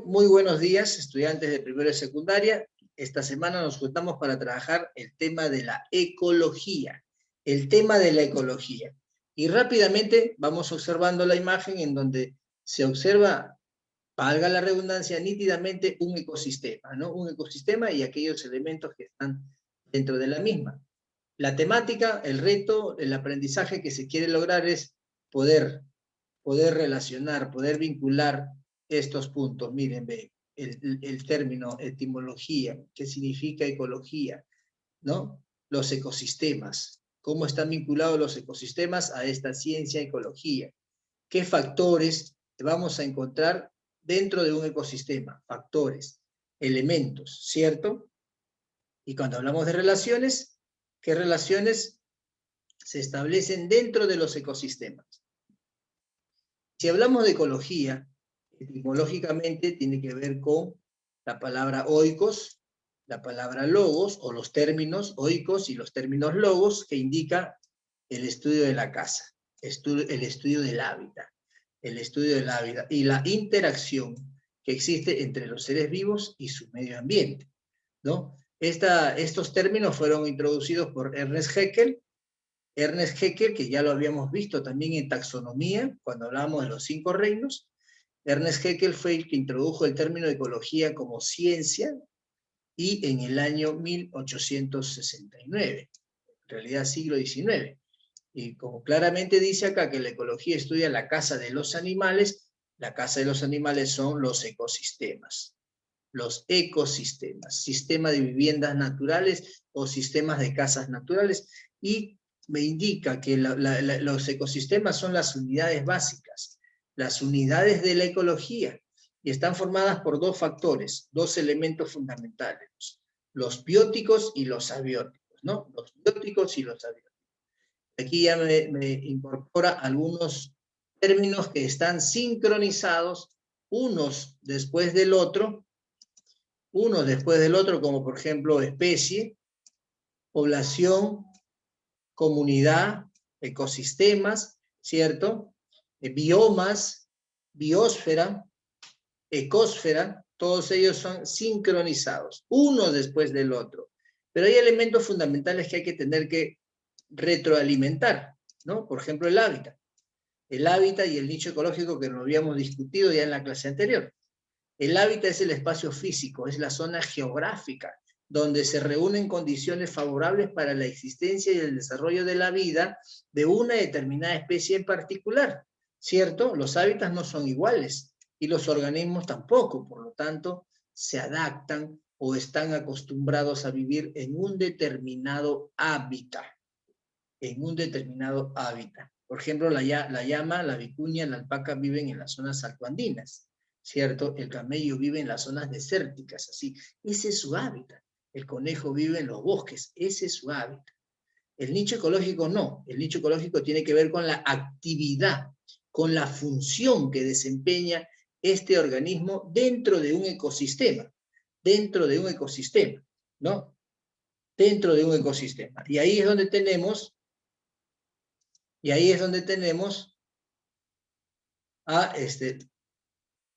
Muy buenos días, estudiantes de primero de secundaria. Esta semana nos juntamos para trabajar el tema de la ecología. El tema de la ecología. Y rápidamente vamos observando la imagen en donde se observa, valga la redundancia, nítidamente un ecosistema, ¿no? Un ecosistema y aquellos elementos que están dentro de la misma. La temática, el reto, el aprendizaje que se quiere lograr es poder relacionar, poder vincular estos puntos. Miren, ve, el término etimología, qué significa ecología, ¿no? Los ecosistemas, cómo están vinculados los ecosistemas a esta ciencia ecología, qué factores vamos a encontrar dentro de un ecosistema, factores, elementos, ¿cierto? Y cuando hablamos de relaciones, ¿qué relaciones se establecen dentro de los ecosistemas? Si hablamos de ecología, etimológicamente tiene que ver con la palabra oikos, la palabra logos, o los términos oikos y los términos logos, que indica el estudio de la casa, el estudio del hábitat, y la interacción que existe entre los seres vivos y su medio ambiente, ¿no? Estos términos fueron introducidos por Ernest Haeckel, que ya lo habíamos visto también en taxonomía, cuando hablábamos de los 5 reinos. Ernest Haeckel fue el que introdujo el término de ecología como ciencia, y en el año 1869, en realidad siglo XIX. Y como claramente dice acá que la ecología estudia la casa de los animales, la casa de los animales son los ecosistemas. Los ecosistemas, sistema de viviendas naturales o sistemas de casas naturales, y me indica que los ecosistemas son las unidades básicas, las unidades de la ecología, y están formadas por dos factores, dos elementos fundamentales, los bióticos y los abióticos, ¿no? Los bióticos y los abióticos. Aquí ya me incorpora algunos términos que están sincronizados, unos después del otro, como por ejemplo especie, población, comunidad, ecosistemas, ¿cierto? Biomas, biosfera, ecosfera, todos ellos son sincronizados, uno después del otro. Pero hay elementos fundamentales que hay que tener que retroalimentar, ¿no? Por ejemplo, el hábitat. El hábitat y el nicho ecológico, que lo habíamos discutido ya en la clase anterior. El hábitat es el espacio físico, es la zona geográfica, donde se reúnen condiciones favorables para la existencia y el desarrollo de la vida de una determinada especie en particular, ¿cierto? Los hábitats no son iguales, y los organismos tampoco, por lo tanto, se adaptan o están acostumbrados a vivir en un determinado hábitat, Por ejemplo, la llama, la vicuña, la alpaca viven en las zonas altoandinas, ¿cierto? El camello vive en las zonas desérticas, así. Ese es su hábitat. El conejo vive en los bosques, ese es su hábitat. El nicho ecológico no. El nicho ecológico tiene que ver con la actividad, con la función que desempeña este organismo dentro de un ecosistema, ¿no? Dentro de un ecosistema. Y ahí es donde tenemos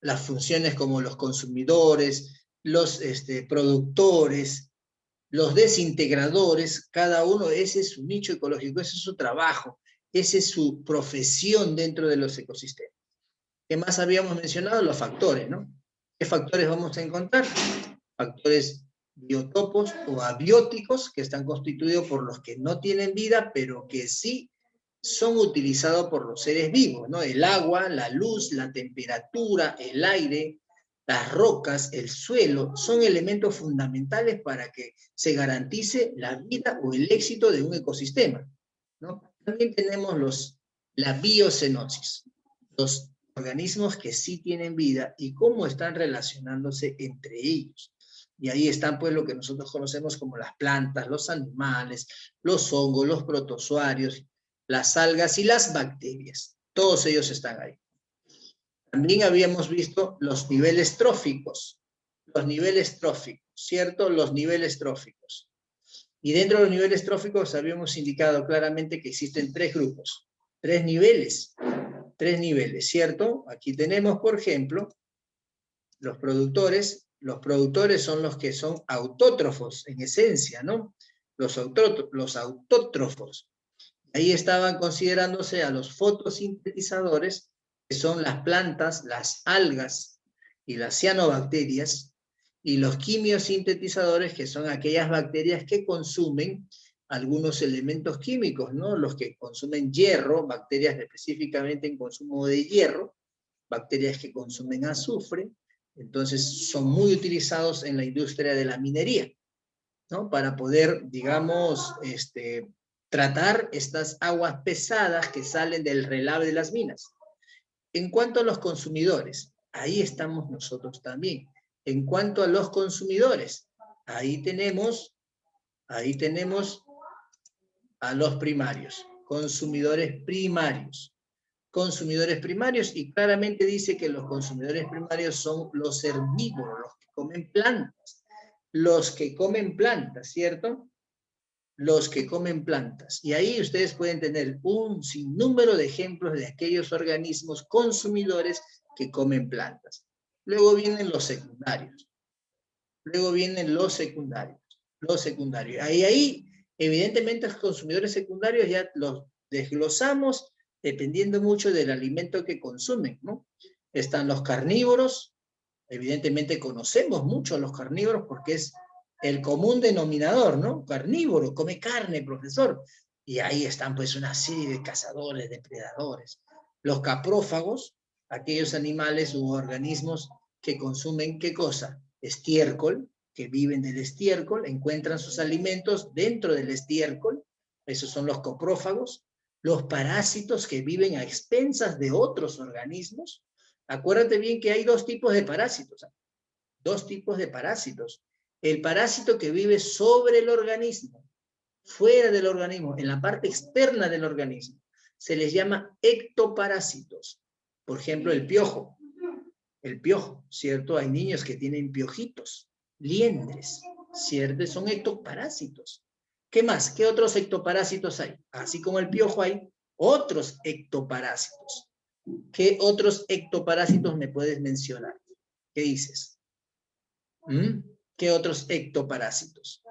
las funciones como los consumidores, los productores, los desintegradores, cada uno, ese es su nicho ecológico, ese es su trabajo, esa es su profesión dentro de los ecosistemas. ¿Qué más habíamos mencionado? Los factores, ¿no? ¿Qué factores vamos a encontrar? Factores biotopos o abióticos, que están constituidos por los que no tienen vida, pero que sí son utilizados por los seres vivos, ¿no? El agua, la luz, la temperatura, el aire, las rocas, el suelo, son elementos fundamentales para que se garantice la vida o el éxito de un ecosistema, ¿no? También tenemos la biocenosis, los organismos que sí tienen vida y cómo están relacionándose entre ellos. Y ahí están pues lo que nosotros conocemos como las plantas, los animales, los hongos, los protozoarios, las algas y las bacterias. Todos ellos están ahí. También habíamos visto los niveles tróficos, ¿cierto? Los niveles tróficos. Y dentro de los niveles tróficos habíamos indicado claramente que existen 3 grupos, 3 niveles, ¿cierto? Aquí tenemos, por ejemplo, Los productores son los que son autótrofos, en esencia, ¿no? Los autótrofos. Ahí estaban considerándose a los fotosintetizadores, que son las plantas, las algas y las cianobacterias, y los quimiosintetizadores, que son aquellas bacterias que consumen algunos elementos químicos, ¿no? Los que consumen hierro, bacterias específicamente en consumo de hierro, bacterias que consumen azufre, entonces son muy utilizados en la industria de la minería, ¿no? Para poder, digamos, tratar estas aguas pesadas que salen del relave de las minas. En cuanto a los consumidores, ahí estamos nosotros también. En cuanto a los consumidores, ahí tenemos a los primarios, consumidores primarios. Consumidores primarios, y claramente dice que los consumidores primarios son los herbívoros, los que comen plantas. Los que comen plantas, ¿cierto? Los que comen plantas. Y ahí ustedes pueden tener un sinnúmero de ejemplos de aquellos organismos consumidores que comen plantas. Luego vienen los secundarios. Luego vienen los secundarios. Los secundarios. Ahí, evidentemente, los consumidores secundarios ya los desglosamos dependiendo mucho del alimento que consumen, ¿no? Están los carnívoros. Evidentemente conocemos mucho a los carnívoros porque es el común denominador, ¿no? Carnívoro, come carne, profesor. Y ahí están pues una serie de cazadores, depredadores. Los caprófagos, aquellos animales u organismos que consumen, ¿qué cosa? Estiércol, que viven del estiércol, encuentran sus alimentos dentro del estiércol, esos son los coprófagos. Los parásitos que viven a expensas de otros organismos. Acuérdate bien que hay dos tipos de parásitos. Dos tipos de parásitos. El parásito que vive sobre el organismo, fuera del organismo, en la parte externa del organismo, se les llama ectoparásitos. Por ejemplo, el piojo. El piojo, ¿cierto? Hay niños que tienen piojitos, liendres, ¿cierto? Son ectoparásitos. ¿Qué más? ¿Qué otros ectoparásitos hay? Así como el piojo hay otros ectoparásitos. ¿Qué otros ectoparásitos me puedes mencionar? ¿Qué dices? ¿Qué otros ectoparásitos?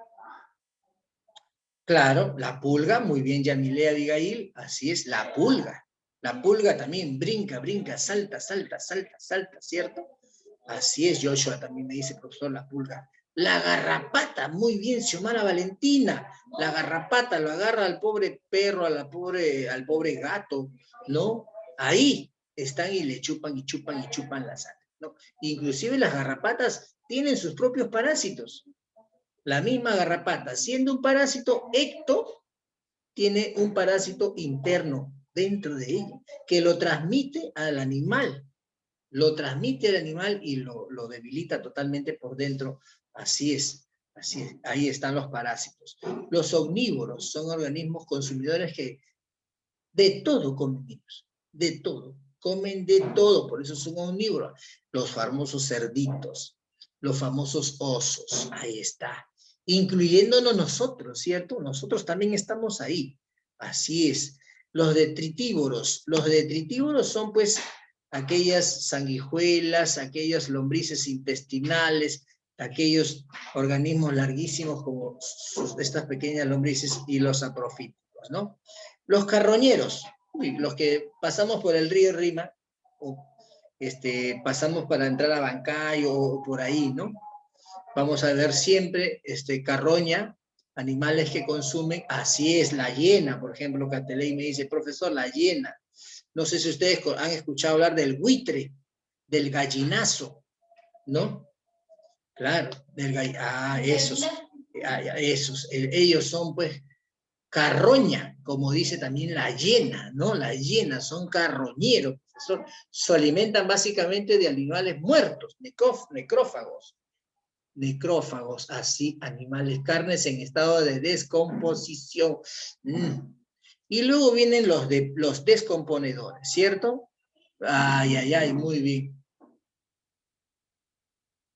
Claro, la pulga, muy bien, Yamile Abigail, así es, la pulga. La pulga también brinca, brinca, salta, salta, salta, salta, ¿cierto? Así es, Joshua también me dice, profesor, la pulga. La garrapata, muy bien, Xiomara Valentina. La garrapata lo agarra al pobre perro, al pobre gato, ¿no? Ahí están y le chupan y chupan y chupan la sangre, ¿no? Inclusive las garrapatas tienen sus propios parásitos. La misma garrapata, siendo un parásito ecto, tiene un parásito interno dentro de ella, que lo transmite al animal. Lo transmite al animal y lo debilita totalmente por dentro. Así es, así es. Ahí están los parásitos. Los omnívoros son organismos consumidores que de todo comen ellos, de todo. Comen de todo, por eso son omnívoros. Los famosos cerditos, los famosos osos, ahí está. Incluyéndonos nosotros, ¿cierto? Nosotros también estamos ahí. Así es. Los detritívoros son pues aquellas sanguijuelas, aquellas lombrices intestinales, aquellos organismos larguísimos como estas pequeñas lombrices y los saprofíticos, ¿no? Los carroñeros, los que pasamos por el río Rima, o pasamos para entrar a Bancayo o por ahí, ¿no? Vamos a ver siempre carroña, animales que consumen, así es, la hiena, por ejemplo, Cateley me dice, profesor, la hiena. No sé si ustedes han escuchado hablar del buitre, del gallinazo, ¿no? Claro, esos, ellos son pues carroña, como dice también la hiena, ¿no? La hiena son carroñeros, profesor. Se alimentan básicamente de animales muertos, necrófagos. Necrófagos, así, animales, carnes en estado de descomposición. Y luego vienen los descomponedores, ¿cierto? Ay, ay, ay, muy bien.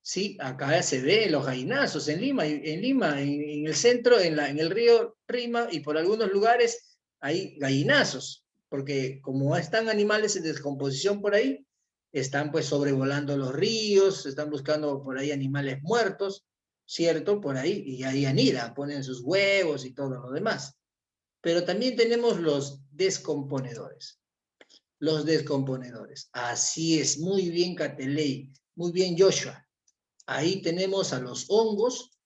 Sí, acá se ve los gallinazos en Lima, en el centro, en el río Rima y por algunos lugares hay gallinazos, porque como están animales en descomposición por ahí, están pues sobrevolando los ríos, están buscando por ahí animales muertos, ¿cierto? Por ahí, y ahí anidan, ponen sus huevos y todo lo demás. Pero también tenemos los descomponedores. Los descomponedores. Así es, muy bien Cateley, muy bien Joshua. Ahí tenemos a los hongos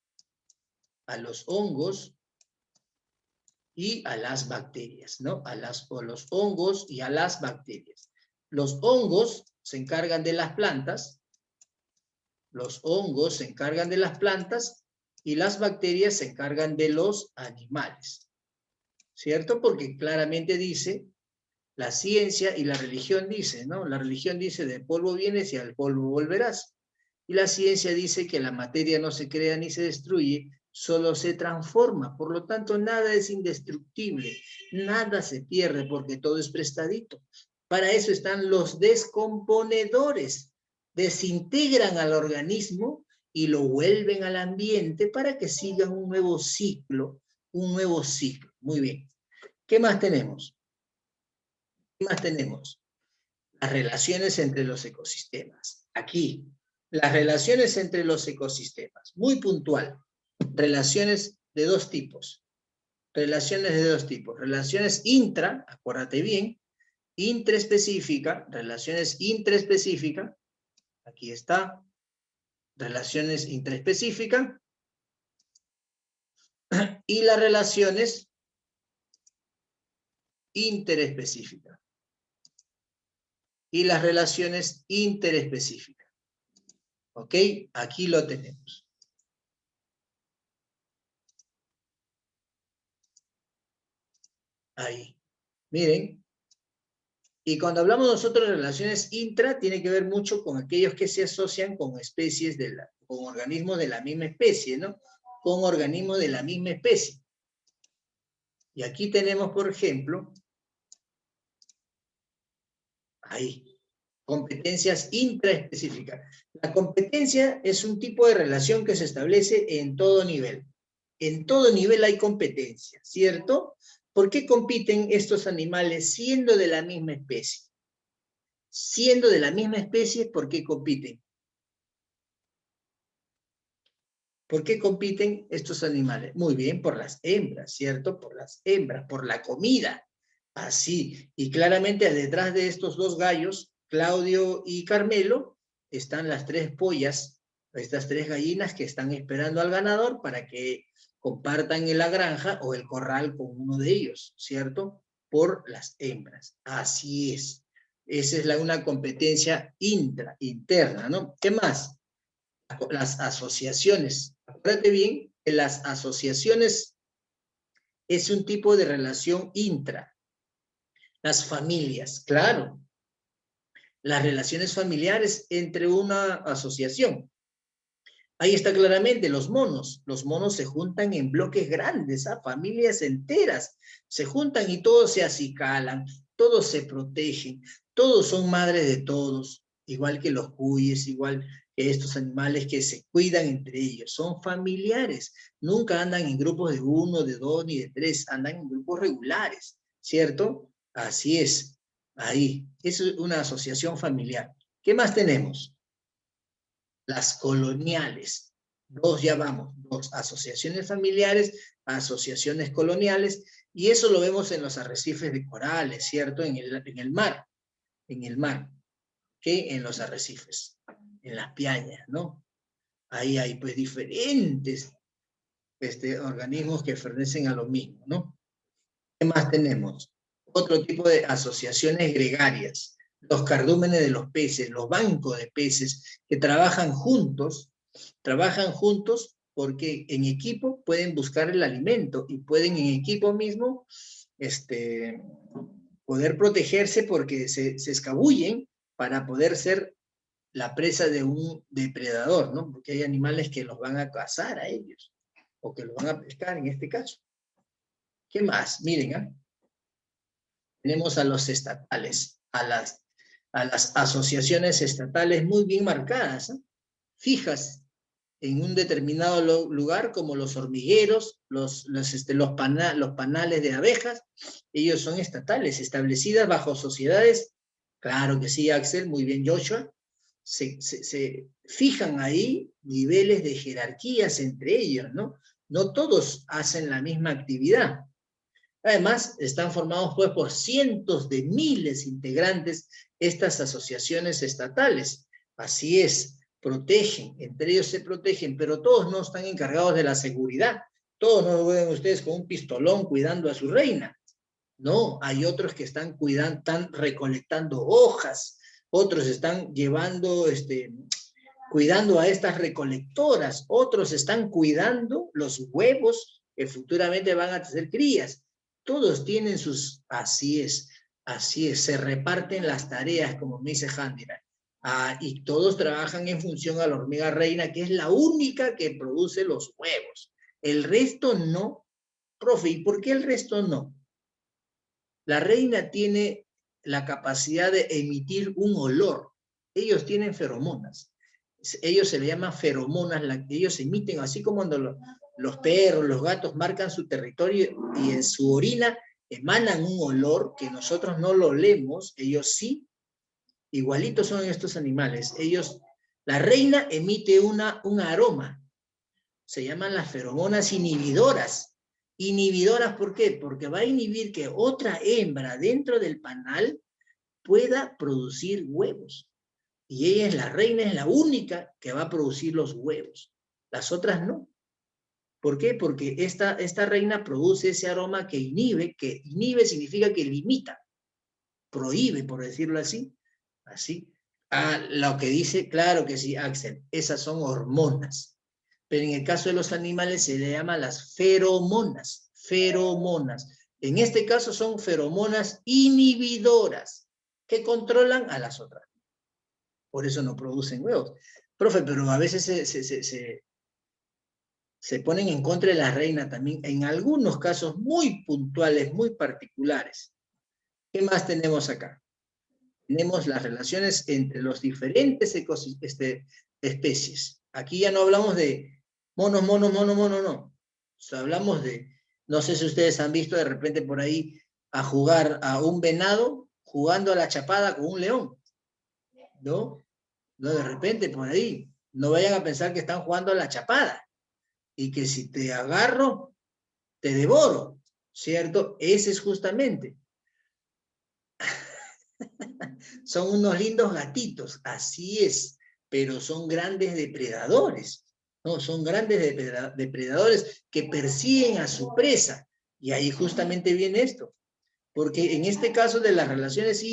y a las bacterias, ¿no? O los hongos y a las bacterias. Los hongos se encargan de las plantas, y las bacterias se encargan de los animales, ¿cierto? Porque claramente dice, la ciencia y la religión dice, ¿no? La religión dice, de polvo vienes y al polvo volverás. Y la ciencia dice que la materia no se crea ni se destruye, solo se transforma. Por lo tanto, nada es indestructible, nada se pierde porque todo es prestadito. Para eso están los descomponedores. Desintegran al organismo y lo vuelven al ambiente para que sigan un nuevo ciclo, Muy bien. ¿Qué más tenemos? Las relaciones entre los ecosistemas. Aquí, las relaciones entre los ecosistemas. Muy puntual. Relaciones de dos tipos. Relaciones intra, acuérdate bien, relaciones intraespecíficas. Aquí está. Relaciones intraespecíficas. Y las relaciones interespecíficas. Y las relaciones interespecíficas. ¿Ok? Aquí lo tenemos. Ahí. Miren. Y cuando hablamos nosotros de relaciones intra, tiene que ver mucho con aquellos que se asocian con especies con organismos de la misma especie, ¿no? Con organismos de la misma especie. Y aquí tenemos, por ejemplo, ahí, competencias intraespecíficas. La competencia es un tipo de relación que se establece en todo nivel. En todo nivel hay competencia, ¿cierto? ¿Por qué compiten estos animales siendo de la misma especie? Siendo de la misma especie, ¿por qué compiten? ¿Por qué compiten estos animales? Muy bien, por las hembras, ¿cierto? Por las hembras, por la comida. Así. Y claramente detrás de estos dos gallos, Claudio y Carmelo, están las tres pollas, estas tres gallinas que están esperando al ganador para que compartan en la granja o el corral con uno de ellos, ¿cierto? Por las hembras. Así es. Esa es una competencia interna, ¿no? ¿Qué más? Las asociaciones. Acuérdate bien que las asociaciones es un tipo de relación intra. Las familias, claro. Las relaciones familiares entre una asociación. Ahí está claramente los monos. Los monos se juntan en bloques grandes, familias enteras. Se juntan y todos se acicalan, todos se protegen, todos son madres de todos, igual que los cuyes, igual que estos animales que se cuidan entre ellos. Son familiares, nunca andan en grupos de 1, de 2, ni de 3, andan en grupos regulares, ¿cierto? Así es, ahí. Es una asociación familiar. ¿Qué más tenemos? Las coloniales. Ya vamos, dos, asociaciones familiares, asociaciones coloniales, y eso lo vemos en los arrecifes de corales, ¿cierto? En el mar, que en los arrecifes, en las piañas, ¿no? Ahí hay pues diferentes organismos que pertenecen a lo mismo, ¿no? ¿Qué más tenemos? Otro tipo de asociaciones gregarias, los cardúmenes de los peces, los bancos de peces que trabajan juntos porque en equipo pueden buscar el alimento y pueden en equipo mismo poder protegerse porque se escabullen para poder ser la presa de un depredador, ¿no? Porque hay animales que los van a cazar a ellos o que los van a pescar en este caso. ¿Qué más? Miren, ¿eh? Tenemos a los estatales, a las asociaciones estatales muy bien marcadas, ¿eh? Fijas en un determinado lugar, como los hormigueros, los panales de abejas. Ellos son estatales, establecidas bajo sociedades Claro que sí, Axel, muy bien, Joshua. Se fijan ahí niveles de jerarquías entre ellos, ¿no? No todos hacen la misma actividad. Además, están formados pues por cientos de miles de integrantes estas asociaciones estatales. Así es, protegen, entre ellos se protegen, pero todos no están encargados de la seguridad. Todos no lo ven ustedes con un pistolón cuidando a su reina. No, hay otros que están cuidando, están recolectando hojas, otros están llevando, cuidando a estas recolectoras, otros están cuidando los huevos que futuramente van a tener crías. Todos tienen sus, así es, se reparten las tareas, como me dice Handira. Y todos trabajan en función a la hormiga reina, que es la única que produce los huevos. El resto no. Profe, ¿y por qué el resto no? La reina tiene la capacidad de emitir un olor. Ellos tienen feromonas. Ellos se le llaman feromonas, ellos emiten, así como cuando los perros, los gatos marcan su territorio y en su orina emanan un olor que nosotros no lo olemos, ellos sí, igualitos son estos animales. La reina emite un aroma, se llaman las feromonas inhibidoras. Inhibidoras, ¿por qué? Porque va a inhibir que otra hembra dentro del panal pueda producir huevos. Y ella es la reina, es la única que va a producir los huevos. Las otras no. ¿Por qué? Porque esta reina produce ese aroma que inhibe significa que limita, prohíbe, por decirlo así. Así. Lo que dice, claro que sí, Axel, esas son hormonas. Pero en el caso de los animales se le llama las feromonas, feromonas. En este caso son feromonas inhibidoras que controlan a las otras. Por eso no producen huevos. Profe, pero a veces se ponen en contra de la reina también, en algunos casos muy puntuales, muy particulares. ¿Qué más tenemos acá? Tenemos las relaciones entre los diferentes especies. Aquí ya no hablamos de monos, no. O sea, hablamos de, no sé si ustedes han visto de repente por ahí a jugar a un venado jugando a la chapada con un león, ¿no? No, de repente por ahí. No vayan a pensar que están jugando a la chapada y que si te agarro, te devoro, ¿cierto? Ese es justamente. Son unos lindos gatitos, así es, pero son grandes depredadores, ¿no? Son grandes depredadores que persiguen a su presa. Y ahí justamente viene esto. Porque en este caso de las relaciones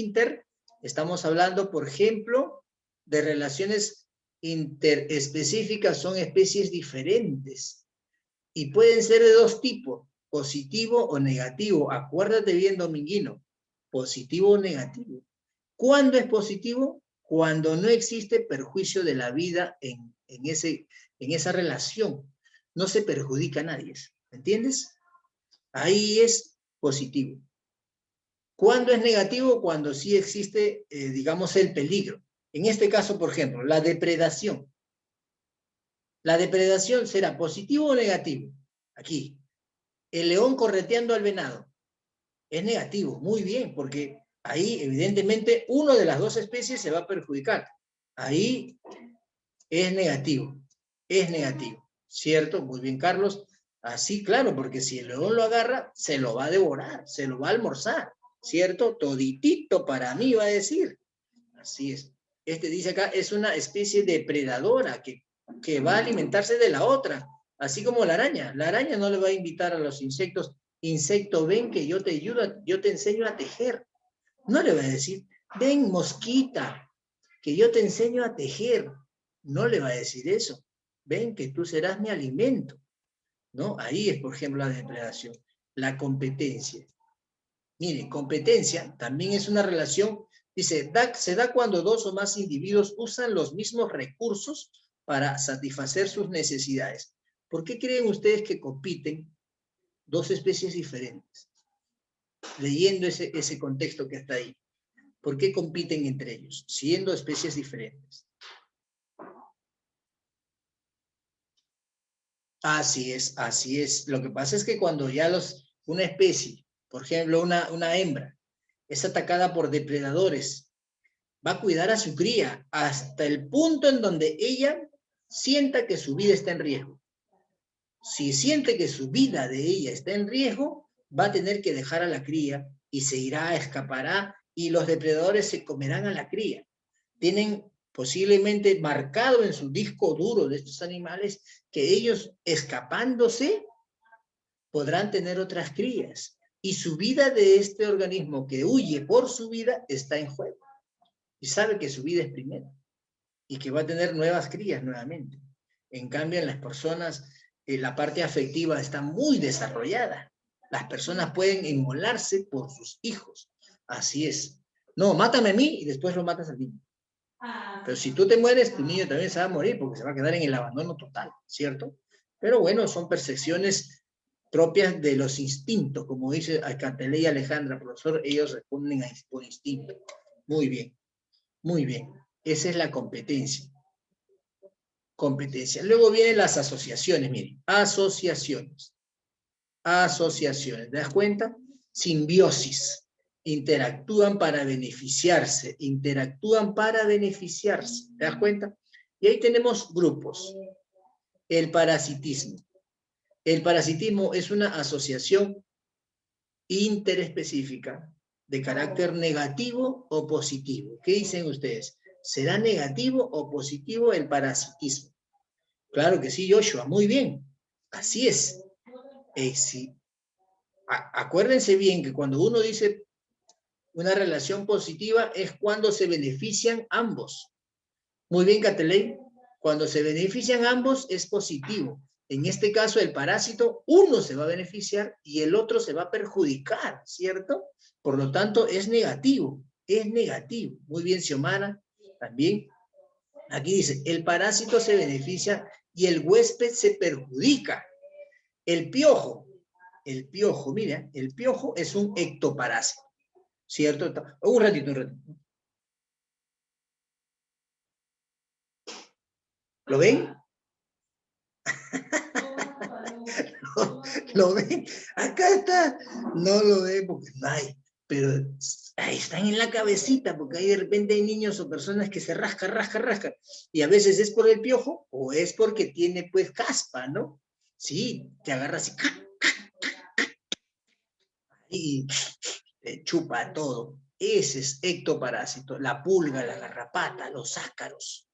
estamos hablando, por ejemplo, de relaciones interespecíficas, son especies diferentes. Y pueden ser de dos tipos, positivo o negativo. Acuérdate bien, Dominguino, positivo o negativo. ¿Cuándo es positivo? Cuando no existe perjuicio de la vida en esa relación. No se perjudica a nadie, ¿entiendes? Ahí es positivo. ¿Cuándo es negativo? Cuando sí existe, digamos, el peligro. En este caso, por ejemplo, la depredación. La depredación será positivo o negativo. Aquí, el león correteando al venado. Es negativo, muy bien, porque ahí evidentemente una de las dos especies se va a perjudicar. Ahí es negativo, ¿cierto? Muy bien, Carlos. Así, claro, porque si el león lo agarra, se lo va a devorar, se lo va a almorzar, ¿cierto? Toditito para mí va a decir. Así es. Dice acá, es una especie depredadora que va a alimentarse de la otra, así como la araña. La araña no le va a invitar a los insectos, insecto, ven que yo te ayudo, yo te enseño a tejer. No le va a decir, ven mosquita, que yo te enseño a tejer. No le va a decir eso. Ven que tú serás mi alimento. ¿No? Ahí es, por ejemplo, la depredación. La competencia. Mire, competencia también es una relación, dice, se da cuando dos o más individuos usan los mismos recursos para satisfacer sus necesidades. ¿Por qué creen ustedes que compiten dos especies diferentes? Leyendo ese contexto que está ahí. ¿Por qué compiten entre ellos, siendo especies diferentes? Así es, así es. Lo que pasa es que cuando ya una especie, por ejemplo, una hembra, es atacada por depredadores, va a cuidar a su cría hasta el punto en donde ella sienta que su vida está en riesgo. Si siente que su vida de ella está en riesgo, va a tener que dejar a la cría y se irá, escapará y los depredadores se comerán a la cría. Tienen posiblemente marcado en su disco duro de estos animales que ellos escapándose podrán tener otras crías y su vida de este organismo que huye por su vida está en juego y sabe que su vida es primero y que va a tener nuevas crías nuevamente. En cambio, en las personas, la parte afectiva está muy desarrollada. Las personas pueden inmolarse por sus hijos. Así es. No, mátame a mí y después lo matas al niño. Pero si tú te mueres, tu niño también se va a morir porque se va a quedar en el abandono total, ¿cierto? Pero bueno, son percepciones propias de los instintos, como dice Alcantelé y Alejandra, profesor, ellos responden por instinto. Muy bien, muy bien. Esa es la competencia. Competencia. Luego vienen las asociaciones, miren, asociaciones. Asociaciones, ¿te das cuenta? Simbiosis. Interactúan para beneficiarse, interactúan para beneficiarse, ¿te das cuenta? Y ahí tenemos grupos. El parasitismo. El parasitismo es una asociación interespecífica de carácter negativo o positivo. ¿Qué dicen ustedes? ¿Será negativo o positivo el parasitismo? Claro que sí, Joshua, muy bien. Así es. Sí. Acuérdense bien que cuando uno dice una relación positiva es cuando se benefician ambos. Muy bien, Cateley. Cuando se benefician ambos es positivo. En este caso, el parásito, uno se va a beneficiar y el otro se va a perjudicar, ¿cierto? Por lo tanto, es negativo. Es negativo. Muy bien, Xiomara, también. Aquí dice, el parásito se beneficia y el huésped se perjudica. El piojo, mira, el piojo es un ectoparásito, ¿cierto? Un ratito. ¿Lo ven? ¿Lo ven? Acá está. No lo ven porque no hay. Pero ahí están en la cabecita, porque ahí de repente hay niños o personas que se rascan. Y a veces es por el piojo o es porque tiene pues caspa, ¿no? Sí, te agarra así. Y chupa todo. Ese es ectoparásito. La pulga, la garrapata, los ácaros.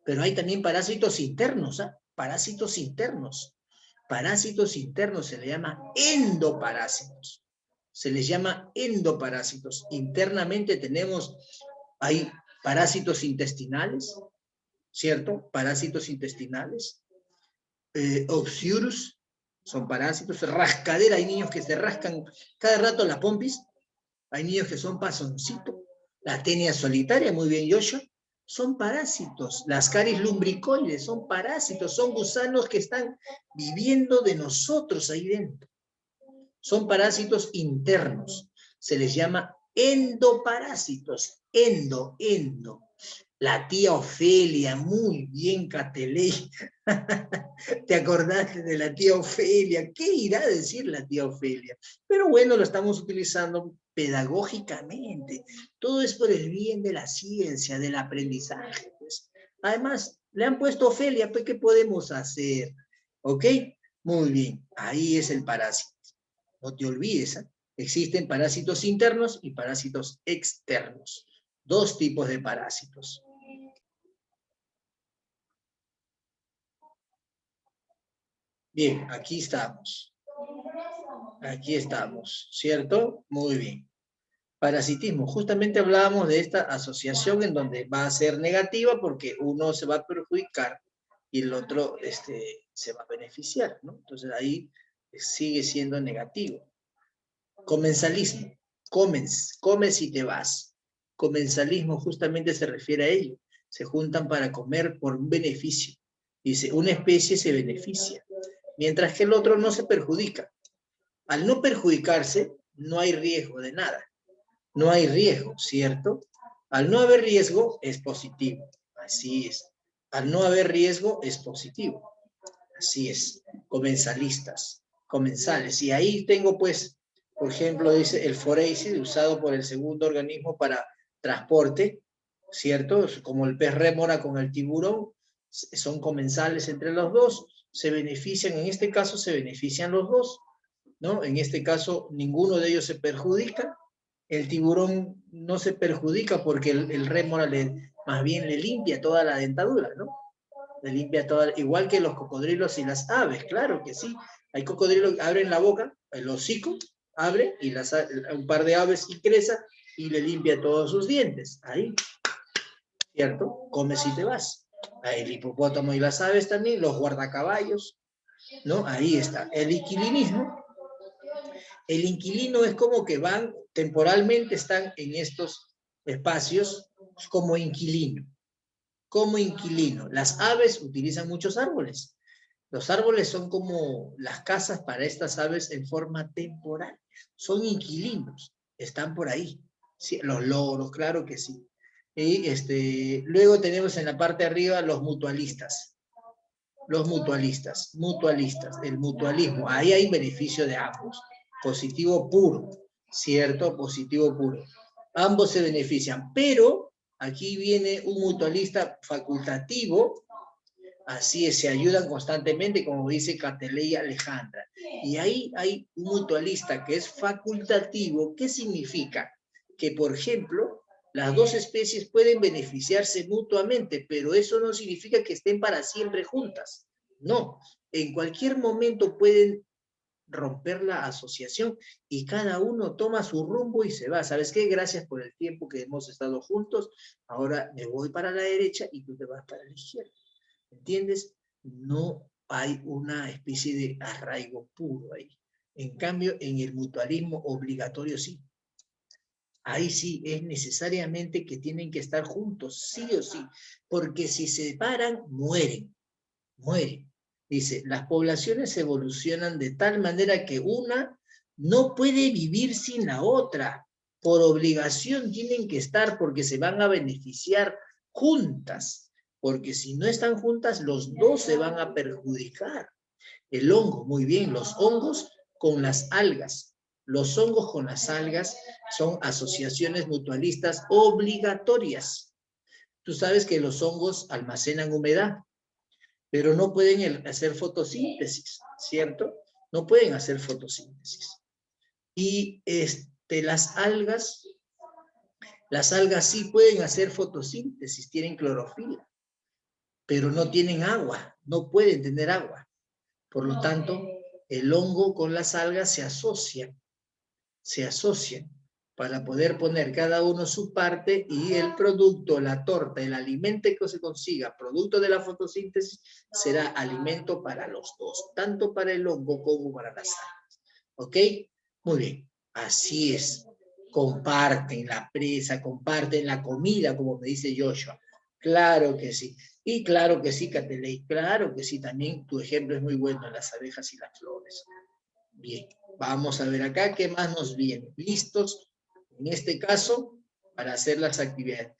Pero hay también parásitos internos, ¿ah? Parásitos internos. Parásitos internos se le llama endoparásitos. Se les llama endoparásitos. Internamente tenemos, hay parásitos intestinales, ¿cierto? Parásitos intestinales. Oxyurus, son parásitos. Rascadera, hay niños que se rascan cada rato la pompis. Hay niños que son pasoncitos. La tenia solitaria, muy bien, Joshua. Son parásitos. Las caries lumbricoides son parásitos, son gusanos que están viviendo de nosotros ahí dentro. Son parásitos internos. Se les llama endoparásitos. Endo. La tía Ofelia, muy bien, Cateley. ¿Te acordaste de la tía Ofelia? ¿Qué irá a decir la tía Ofelia? Pero bueno, lo estamos utilizando pedagógicamente. Todo es por el bien de la ciencia, del aprendizaje. Pues. Además, le han puesto Ofelia, pues, ¿qué podemos hacer? ¿Ok? Muy bien, ahí es el parásito. No te olvides, ¿eh? Existen parásitos internos y parásitos externos. Dos tipos de parásitos. Bien, aquí estamos. Aquí estamos, ¿cierto? Muy bien. Parasitismo. Justamente hablábamos de esta asociación en donde va a ser negativa porque uno se va a perjudicar y el otro se va a beneficiar, ¿no? Entonces ahí sigue siendo negativo. Comensalismo. Comes y te vas. Comensalismo justamente se refiere a ello. Se juntan para comer por un beneficio. Dice, una especie se beneficia, mientras que el otro no se perjudica. Al no perjudicarse, no hay riesgo de nada. No hay riesgo, ¿cierto? Al no haber riesgo, es positivo. Así es. Al no haber riesgo, es positivo. Así es. Comensalistas. Comensales. Y ahí tengo, pues, por ejemplo, dice el foreicid, usado por el segundo organismo para transporte. ¿cierto? Como el pez rémora con el tiburón, son comensales entre los dos, se benefician, en este caso se benefician los dos, ¿no? En este caso ninguno de ellos se perjudica, el tiburón no se perjudica porque el rémora más bien le limpia toda la dentadura, ¿no? Le limpia toda, igual que los cocodrilos y las aves, claro que sí. Hay cocodrilos que abren la boca, el hocico, abre y un par de aves ingresa y le limpia todos sus dientes. Ahí, ¿cierto? Comes y te vas. El hipopótamo y las aves también, los guardacaballos, ¿no? Ahí está. El inquilinismo. El inquilino es como que van, temporalmente están en estos espacios como inquilino. Como inquilino. Las aves utilizan muchos árboles. Los árboles son como las casas para estas aves en forma temporal. Son inquilinos, están por ahí. Sí, los loros, claro que sí. Y luego tenemos en la parte de arriba los mutualistas. Los mutualistas, el mutualismo. Ahí hay beneficio de ambos. Positivo puro, ¿cierto? Positivo puro. Ambos se benefician, pero aquí viene un mutualista facultativo. Así es, se ayudan constantemente, como dice Cateley Alejandra. Y ahí hay un mutualista que es facultativo. ¿Qué significa? Que, por ejemplo, las dos especies pueden beneficiarse mutuamente, pero eso no significa que estén para siempre juntas. No, en cualquier momento pueden romper la asociación y cada uno toma su rumbo y se va. ¿Sabes qué? Gracias por el tiempo que hemos estado juntos. Ahora me voy para la derecha y tú te vas para la izquierda. ¿Entiendes? No hay una especie de arraigo puro ahí. En cambio, en el mutualismo obligatorio sí. Ahí sí es necesariamente que tienen que estar juntos, sí o sí, porque si se separan, mueren, mueren. Dice, las poblaciones evolucionan de tal manera que una no puede vivir sin la otra. Por obligación tienen que estar porque se van a beneficiar juntas, porque si no están juntas, los dos se van a perjudicar. El hongo, muy bien, los hongos con las algas. Los hongos con las algas son asociaciones mutualistas obligatorias. Tú sabes que los hongos almacenan humedad, pero no pueden hacer fotosíntesis, ¿cierto? No pueden hacer fotosíntesis. Y las algas sí pueden hacer fotosíntesis, tienen clorofila, pero no tienen agua, no pueden tener agua. Por lo tanto, el hongo con las algas se asocian para poder poner cada uno su parte y el producto, la torta, el alimento que se consiga, producto de la fotosíntesis, será alimento para los dos, tanto para el hongo como para las algas. ¿Ok? Muy bien, así es. Comparten la presa, comparten la comida, como me dice Joshua. Claro que sí. Y claro que sí, Cateley, claro que sí, también tu ejemplo es muy bueno, las abejas y las flores. Bien, vamos a ver acá qué más nos viene. ¿Listos? En este caso, para hacer las actividades.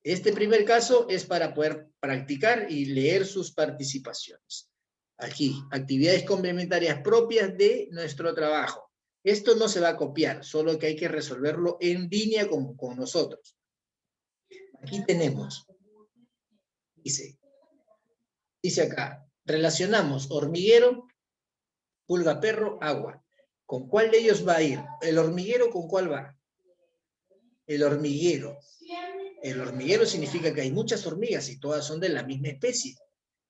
Este primer caso es para poder practicar y leer sus participaciones. Aquí, actividades complementarias propias de nuestro trabajo. Esto no se va a copiar, solo que hay que resolverlo en línea con nosotros. Aquí tenemos, dice acá, relacionamos hormiguero, pulga perro, agua. ¿Con cuál de ellos va a ir? ¿El hormiguero con cuál va? El hormiguero. El hormiguero significa que hay muchas hormigas y todas son de la misma especie.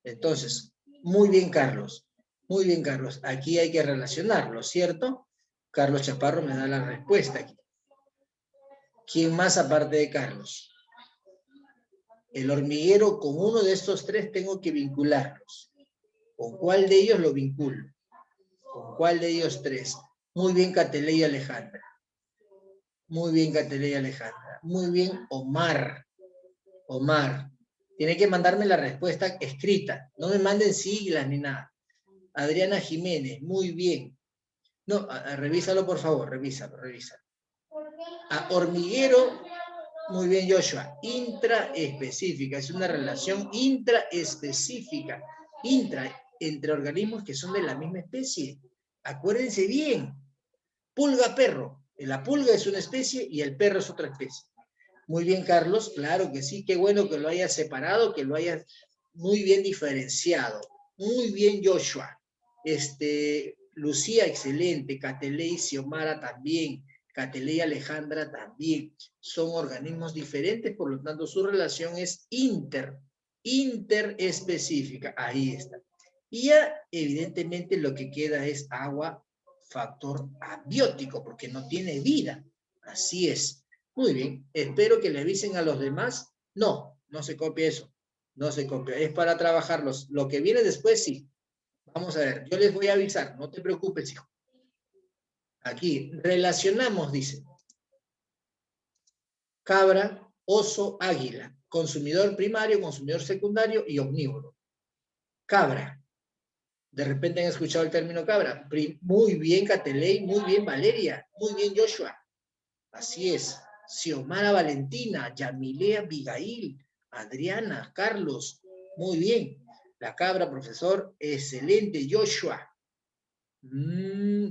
Entonces, muy bien, Carlos. Muy bien, Carlos. Aquí hay que relacionarlo, ¿cierto? Carlos Chaparro me da la respuesta aquí. ¿Quién más aparte de Carlos? El hormiguero, con uno de estos tres tengo que vincularlos. ¿Con cuál de ellos lo vinculo? ¿Con cuál de ellos tres? Muy bien, Cateley Alejandra. Muy bien, Cateley Alejandra. Muy bien, Omar. Omar. Tiene que mandarme la respuesta escrita. No me manden siglas ni nada. Adriana Jiménez. Muy bien. No, revísalo por favor. Revísalo. Hormiguero. Muy bien, Joshua. Intraespecífica. Es una relación intraespecífica. Entre organismos que son de la misma especie. Acuérdense bien. Pulga perro. La pulga es una especie y el perro es otra especie. Muy bien, Carlos, claro que sí, qué bueno que lo hayas separado, que lo hayas muy bien diferenciado. Muy bien, Joshua. Lucía, excelente. Cateley, Xiomara también. Cateley, Alejandra también. Son organismos diferentes, por lo tanto su relación es interespecífica. Ahí está. Y ya, evidentemente, lo que queda es agua, factor abiótico, porque no tiene vida. Así es. Muy bien, espero que le avisen a los demás. No, no se copia eso. No se copia. Es para trabajarlos. Lo que viene después, sí. Vamos a ver, yo les voy a avisar. No te preocupes, hijo. Aquí, relacionamos, dice. Cabra, oso, águila. Consumidor primario, consumidor secundario y omnívoro. Cabra. De repente han escuchado el término cabra. Muy bien, Cateley. Muy bien, Valeria. Muy bien, Joshua. Así es. Xiomara Valentina, Yamilea Abigail, Adriana, Carlos, muy bien. La cabra, profesor, excelente. Joshua.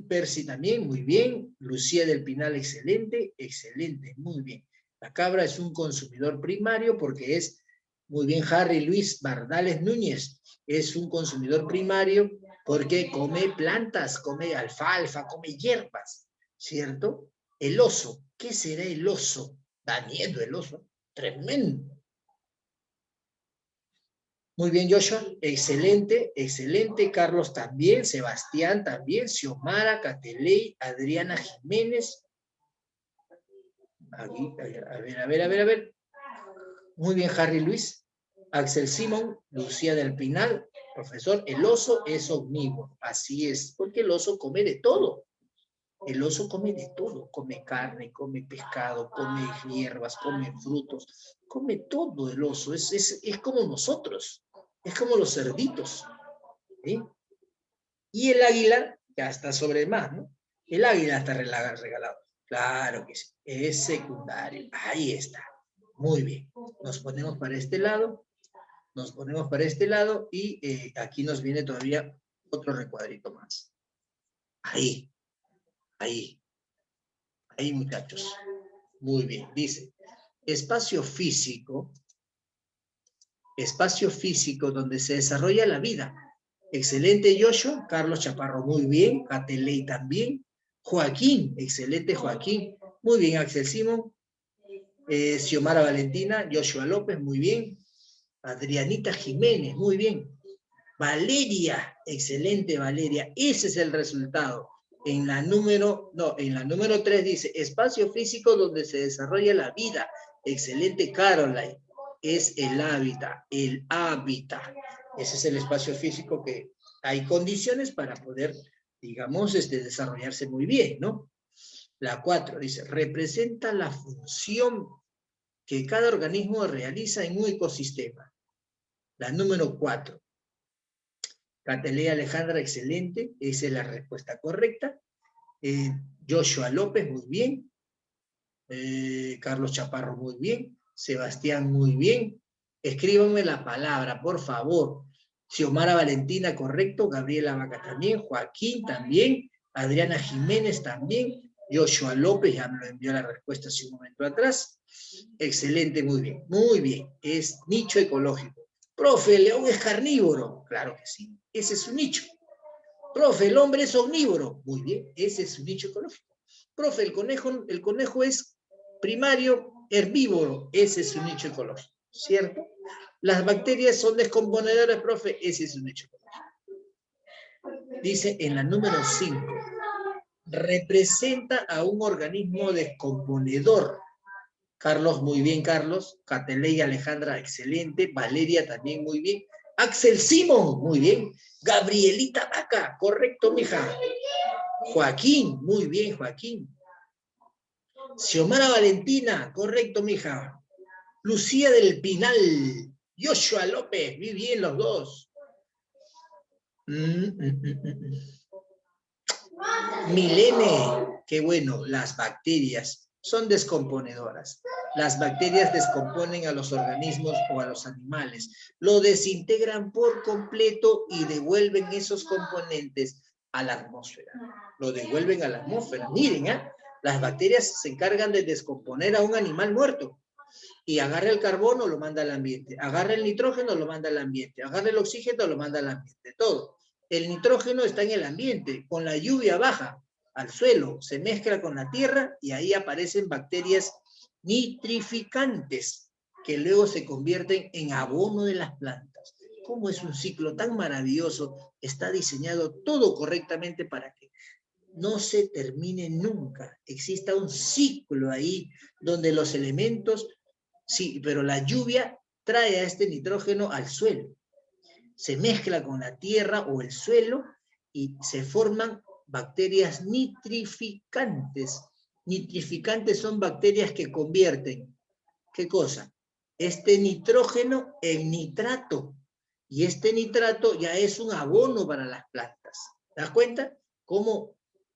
Percy también, muy bien. Lucía del Pinal, excelente, excelente, muy bien. La cabra es un consumidor primario porque es, muy bien, Harry Luis Bardales Núñez, es un consumidor primario porque come plantas, come alfalfa, come hierbas, ¿cierto? El oso, ¿qué será el oso? Da miedo el oso, tremendo. Muy bien, Joshua, excelente, excelente. Carlos también, Sebastián también, Xiomara, Cateley, Adriana Jiménez. Aquí, a ver. Muy bien, Harry Luis. Axel Simón, Lucía del Pinal, profesor, el oso es omnívoro. Así es, porque el oso come de todo. El oso come de todo, come carne, come pescado, come hierbas, come frutos, come todo el oso, es como nosotros, es como los cerditos, ¿sí? Y el águila ya está sobre el mar, ¿no? El águila está regalado, claro que sí, es secundario, ahí está, muy bien. Nos ponemos para este lado, y aquí nos viene todavía otro recuadrito más. Ahí, ahí. Ahí, muchachos. Muy bien. Dice, espacio físico donde se desarrolla la vida. Excelente, Joshua. Carlos Chaparro, muy bien. Cateley también. Joaquín, excelente, Joaquín. Muy bien, Axel Simón. Xiomara Valentina, Joshua López, muy bien. Adrianita Jiménez, muy bien. Valeria, excelente, Valeria. Ese es el resultado. En la número 3 dice, espacio físico donde se desarrolla la vida. Excelente, Caroline. Es el hábitat, el hábitat. Ese es el espacio físico que hay condiciones para poder, digamos, desarrollarse muy bien, ¿no? La 4 dice, representa la función que cada organismo realiza en un ecosistema. La número 4. Catelea Alejandra, excelente. Esa es la respuesta correcta. Joshua López, muy bien. Carlos Chaparro, muy bien. Sebastián, muy bien. Escríbanme la palabra, por favor. Xiomara Valentina, correcto. Gabriela Vaca también. Joaquín también. Adriana Jiménez también. Joshua López, ya me lo envió la respuesta hace un momento atrás. Excelente, muy bien. Muy bien. Es nicho ecológico. Profe, el león es carnívoro. Claro que sí. Ese es su nicho. Profe, el hombre es omnívoro. Muy bien, ese es su nicho ecológico. Profe, el conejo es primario, herbívoro. Ese es su nicho ecológico, ¿cierto? Las bacterias son descomponedoras, profe. Ese es su nicho ecológico. Dice en la número 5, representa a un organismo descomponedor. Carlos, muy bien, Carlos. Cateley Alejandra, excelente. Valeria también muy bien. Axel Simón, muy bien. Gabrielita Vaca, correcto, mija. Joaquín, muy bien, Joaquín. Xiomara Valentina, correcto, mija. Lucía del Pinal. Joshua López, muy bien los dos. Milene, qué bueno, las bacterias son descomponedoras. Las bacterias descomponen a los organismos o a los animales, lo desintegran por completo y devuelven esos componentes a la atmósfera. Lo devuelven a la atmósfera. Miren, las bacterias se encargan de descomponer a un animal muerto. y agarra el carbono, lo manda al ambiente, agarra el nitrógeno, lo manda al ambiente, agarra el oxígeno, lo manda al ambiente, todo. El nitrógeno está en el ambiente, con la lluvia baja al suelo, se mezcla con la tierra y ahí aparecen bacterias nitrificantes que luego se convierten en abono de las plantas. ¿Cómo es un ciclo tan maravilloso? Está diseñado todo correctamente para que no se termine nunca. Exista un ciclo ahí donde los elementos, sí, pero la lluvia trae a este nitrógeno al suelo. Se mezcla con la tierra o el suelo y se forman bacterias nitrificantes. Nitrificantes son bacterias que convierten, ¿qué cosa? Este nitrógeno en nitrato. Y este nitrato ya es un abono para las plantas. ¿Te das cuenta? Cómo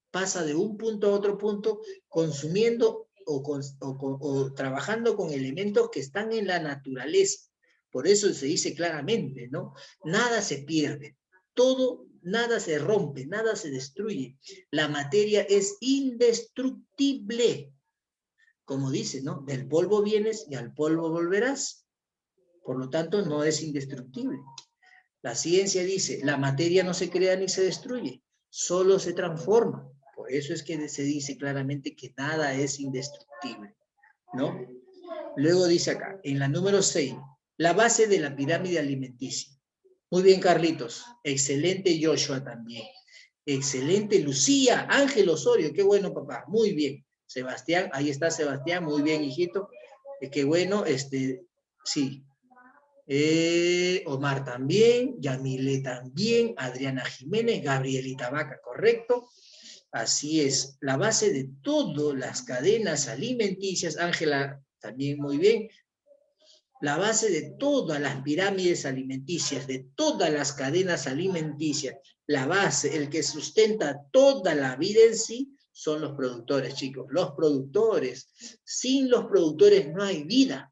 pasa de un punto a otro punto consumiendo o trabajando con elementos que están en la naturaleza. Por eso se dice claramente, ¿no? Nada se pierde, todo, nada se rompe, nada se destruye. La materia es indestructible. Como dice, ¿no? Del polvo vienes y al polvo volverás. Por lo tanto, no es indestructible. La ciencia dice, la materia no se crea ni se destruye, solo se transforma. Por eso es que se dice claramente que nada es indestructible, ¿no? Luego dice acá, en la número 6, la base de la pirámide alimenticia. Muy bien, Carlitos. Excelente, Joshua también. Excelente, Lucía, Ángel Osorio, qué bueno, papá. Muy bien. Sebastián, ahí está Sebastián, muy bien, hijito. Qué bueno, sí. Omar también, Yamile también, Adriana Jiménez, Gabrielita Vaca, correcto. Así es, la base de todas las cadenas alimenticias, Ángela también muy bien, la base de todas las pirámides alimenticias, de todas las cadenas alimenticias, la base, el que sustenta toda la vida en sí, son los productores, chicos, los productores. Sin los productores no hay vida.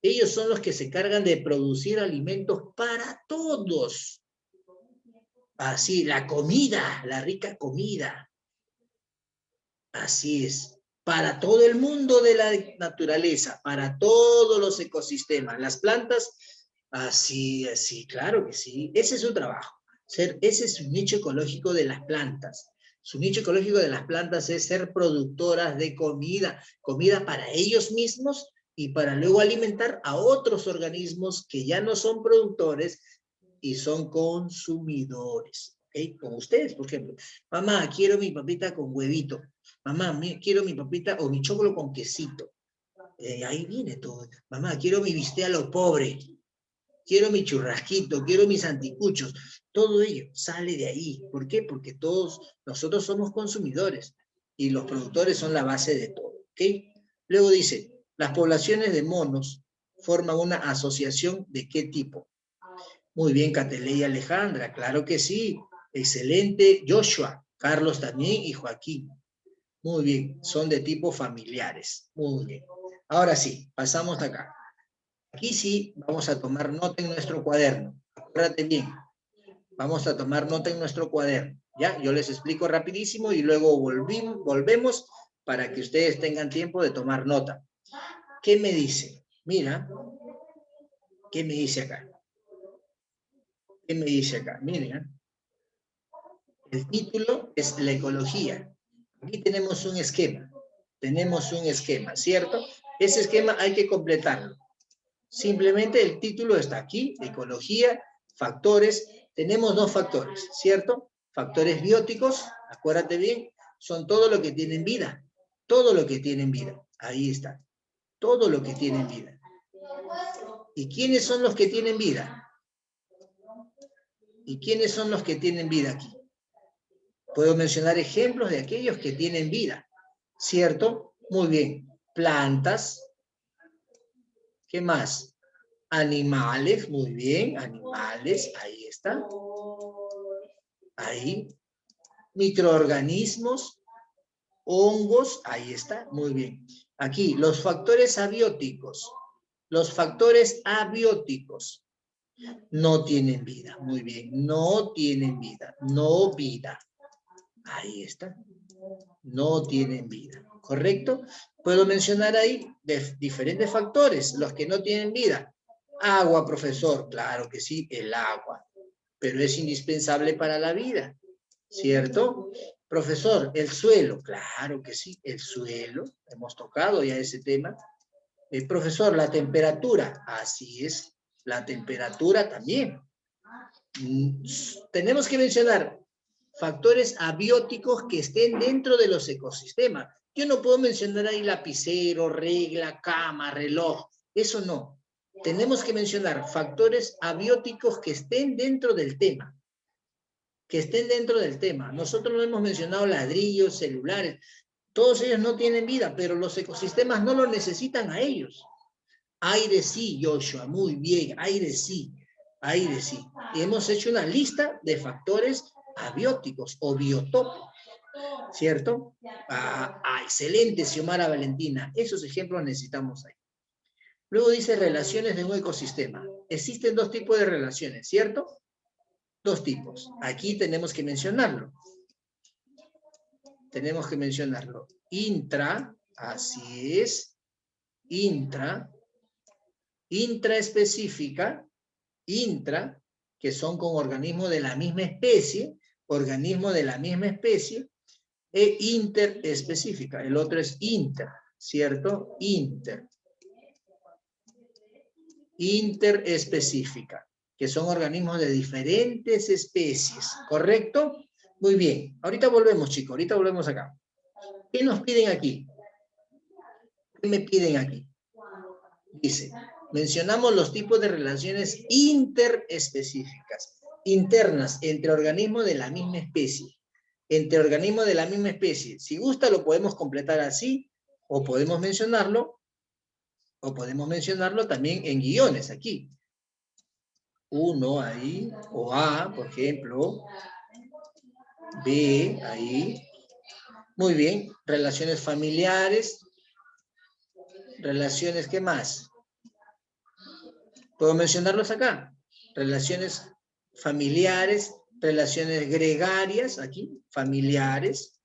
Ellos son los que se cargan de producir alimentos para todos. Así, la comida, la rica comida. Así es. Para todo el mundo de la naturaleza, para todos los ecosistemas. Las plantas, así, claro que sí. Ese es su trabajo. Ese es su nicho ecológico de las plantas. Su nicho ecológico de las plantas es ser productoras de comida, comida para ellos mismos y para luego alimentar a otros organismos que ya no son productores y son consumidores. ¿Okay? Como ustedes, por ejemplo. Mamá, quiero mi papita con huevito. Mamá, quiero mi papita o mi chocolo con quesito. Ahí viene todo. Mamá, quiero mi bistec a lo pobre. Quiero mi churrasquito, quiero mis anticuchos. Todo ello sale de ahí. ¿Por qué? Porque todos nosotros somos consumidores y los productores son la base de todo. ¿Okay? Luego dice, las poblaciones de monos forman una asociación ¿de qué tipo? Muy bien, Catele y Alejandra, claro que sí. Excelente, Joshua, Carlos también y Joaquín. Muy bien, son de tipo familiares. Muy bien. Ahora sí, pasamos acá. Aquí sí vamos a tomar nota en nuestro cuaderno. Acuérdate bien. Vamos a tomar nota en nuestro cuaderno. ¿Ya? Yo les explico rapidísimo y luego volvemos para que ustedes tengan tiempo de tomar nota. ¿Qué me dice? Mira, ¿qué me dice acá? ¿Qué me dice acá? Miren, el título es la ecología. Aquí tenemos un esquema. Tenemos un esquema, ¿cierto? Ese esquema hay que completarlo. Simplemente el título está aquí, ecología, factores. Tenemos dos factores, ¿cierto? Factores bióticos, acuérdate bien, son todo lo que tienen vida. Todo lo que tienen vida. Ahí está. Todo lo que tienen vida. ¿Y quiénes son los que tienen vida? ¿Y quiénes son los que tienen vida aquí? Puedo mencionar ejemplos de aquellos que tienen vida, ¿cierto? Muy bien. Plantas. ¿Qué más? Animales, muy bien. Animales, ahí está. Ahí. Microorganismos, hongos, ahí está, muy bien. Aquí, los factores abióticos. Los factores abióticos no tienen vida, muy bien. No tienen vida, no vida. Ahí está. No tienen vida, ¿correcto? Puedo mencionar ahí diferentes factores, los que no tienen vida. Agua, profesor, claro que sí, el agua, pero es indispensable para la vida, ¿cierto? Profesor, el suelo, claro que sí, el suelo, hemos tocado ya ese tema. Profesor, la temperatura, así es, la temperatura también. Tenemos que mencionar factores abióticos que estén dentro de los ecosistemas. Yo no puedo mencionar ahí lapicero, regla, cama, reloj, eso no. Tenemos que mencionar factores abióticos que estén dentro del tema. Que estén dentro del tema. Nosotros no hemos mencionado ladrillos, celulares, todos ellos no tienen vida, pero los ecosistemas no lo necesitan a ellos. Aire sí, Joshua, muy bien, aire sí, aire sí. Y hemos hecho una lista de factores abióticos o biotopos, ¿cierto? Excelente, Xiomara Valentina. Esos ejemplos necesitamos ahí. Luego dice relaciones de un ecosistema. Existen dos tipos de relaciones, ¿cierto? Dos tipos. Aquí tenemos que mencionarlo. Tenemos que mencionarlo. Intra, así es, intraespecífica, que son con organismos de la misma especie, e interespecífica. El otro es inter, ¿cierto? Interespecífica, que son organismos de diferentes especies, ¿correcto? Muy bien. Ahorita volvemos, chicos, ahorita volvemos acá. ¿Qué nos piden aquí? ¿Qué me piden aquí? Dice, mencionamos los tipos de relaciones interespecíficas, internas entre organismos de la misma especie. Entre organismos de la misma especie. Si gusta, lo podemos completar así, o podemos mencionarlo también en guiones aquí. Uno ahí, o A, por ejemplo, B, ahí. Muy bien, relaciones familiares, relaciones, ¿qué más? ¿Puedo mencionarlos acá? Relaciones familiares, relaciones gregarias, aquí, familiares.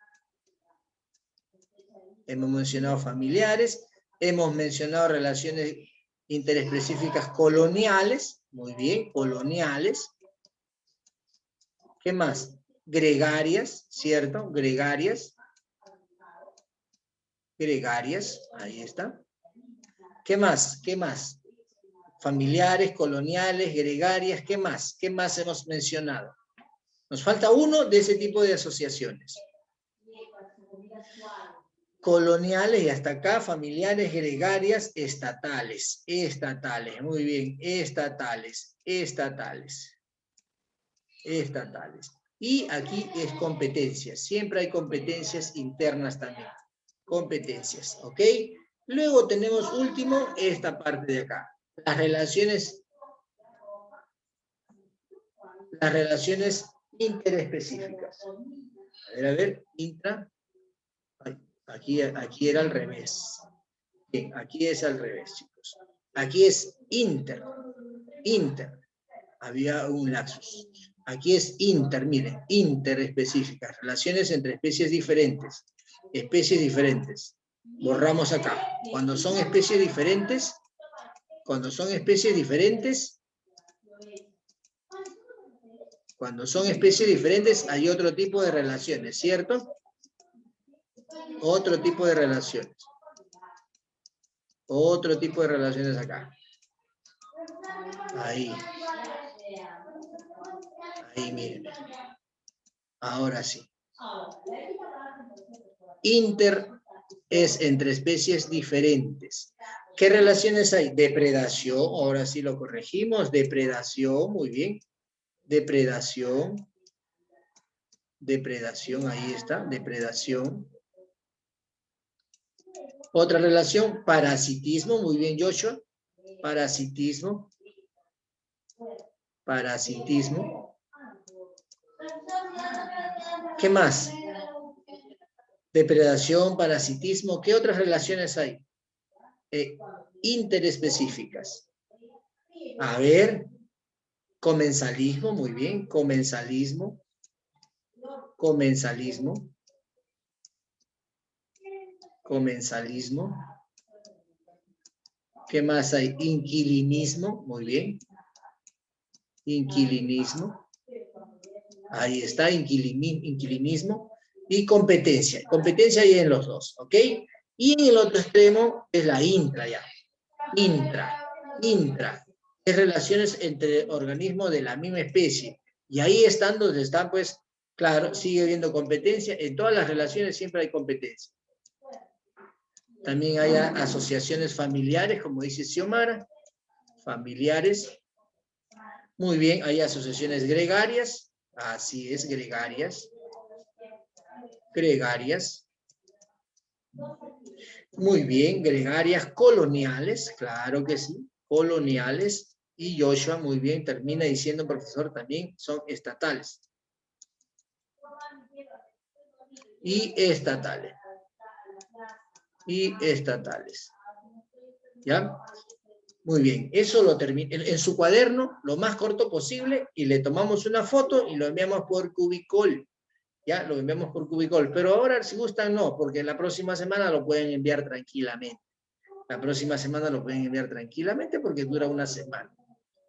Hemos mencionado familiares, hemos mencionado relaciones interespecíficas coloniales, muy bien, coloniales. ¿Qué más? Gregarias, ¿cierto? Gregarias, ahí está. ¿Qué más? ¿Qué más? Familiares, coloniales, gregarias, ¿qué más? ¿Qué más hemos mencionado? Nos falta uno de ese tipo de asociaciones. Coloniales y hasta acá, familiares, gregarias, estatales. Estatales, muy bien, estatales. Y aquí es competencias. Siempre hay competencias internas también. Competencias, ¿ok? Luego tenemos último esta parte de acá. Las relaciones interespecíficas. A ver, aquí era al revés. Bien, aquí es al revés, chicos. Aquí es inter. Había un lapsus. Aquí es miren, interespecíficas. Relaciones entre especies diferentes. Borramos acá. Cuando son especies diferentes, hay otro tipo de relaciones, ¿cierto? Otro tipo de relaciones acá. Ahí, miren. Ahora sí. Inter es entre especies diferentes. ¿Qué relaciones hay? Depredación, ahora sí lo corregimos. Depredación, muy bien. Depredación, ahí está, depredación. Otra relación, parasitismo, muy bien, Joshua. Parasitismo. ¿Qué más? Depredación, parasitismo. ¿Qué otras relaciones hay? Interespecíficas. A ver, comensalismo, muy bien, comensalismo. comensalismo. Comensalismo. ¿Qué más hay? Inquilinismo, muy bien. Inquilinismo. Ahí está, inquilinismo. Y competencia. Competencia hay en los dos, ¿ok? Y en el otro extremo es la intra ya. Intra. Es relaciones entre organismos de la misma especie. Y ahí están donde están, pues, claro, sigue habiendo competencia. En todas las relaciones siempre hay competencia. También hay asociaciones familiares, como dice Xiomara. Familiares. Muy bien, hay asociaciones gregarias. Así es, gregarias. Gregarias. Muy bien, gregarias coloniales, claro que sí, coloniales. Y Joshua, muy bien, termina diciendo, profesor, también son estatales. Y estatales. Y estatales. ¿Ya? Muy bien, eso lo termina en su cuaderno, lo más corto posible, y le tomamos una foto y lo enviamos por Cubicol. Ya, lo enviamos por Cubicol. Pero ahora, si gustan, no, porque la próxima semana lo pueden enviar tranquilamente. La próxima semana lo pueden enviar tranquilamente porque dura una semana.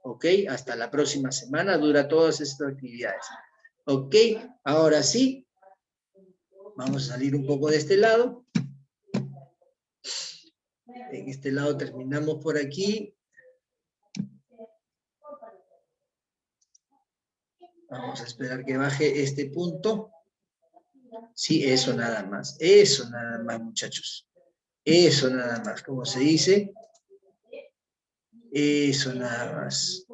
¿Ok? Hasta la próxima semana dura todas estas actividades. ¿Ok? Ahora sí, vamos a salir un poco de este lado. En este lado terminamos por aquí. Vamos a esperar que baje este punto. Sí, eso nada más. Eso nada más, muchachos. Eso nada más. ¿Cómo se dice? Eso nada más.